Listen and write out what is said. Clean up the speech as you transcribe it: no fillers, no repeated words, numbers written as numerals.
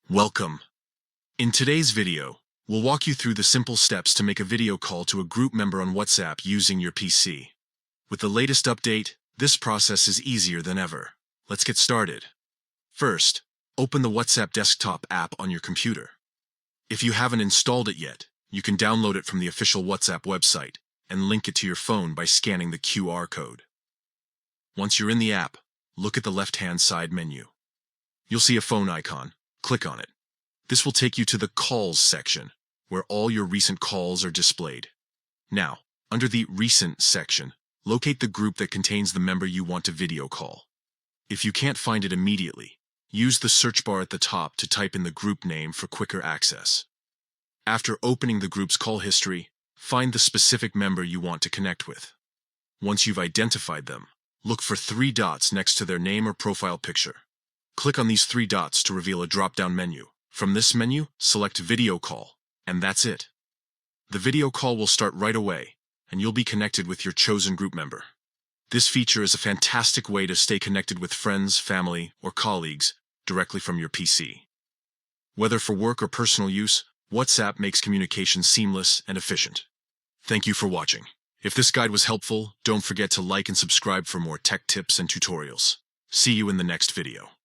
Welcome. In today's video, we'll walk you through the simple steps to make a video call to a group member on WhatsApp using your PC. With the latest update, this process is easier than ever. Let's get started. First, open the WhatsApp desktop app on your computer. If you haven't installed it yet, you can download it from the official WhatsApp website and link it to your phone by scanning the QR code. Once you're in the app, look at the left-hand side menu. You'll see a phone icon. Click on it. This will take you to the Calls section, where all your recent calls are displayed. Now, under the Recent section, locate the group that contains the member you want to video call. If you can't find it immediately, use the search bar at the top to type in the group name for quicker access. After opening the group's call history, find the specific member you want to connect with. Once you've identified them, look for 3 dots next to their name or profile picture. Click on these 3 dots to reveal a drop-down menu. From this menu, select Video Call, and that's it. The video call will start right away, and you'll be connected with your chosen group member. This feature is a fantastic way to stay connected with friends, family, or colleagues directly from your PC. Whether for work or personal use, WhatsApp makes communication seamless and efficient. Thank you for watching. If this guide was helpful, don't forget to like and subscribe for more tech tips and tutorials. See you in the next video.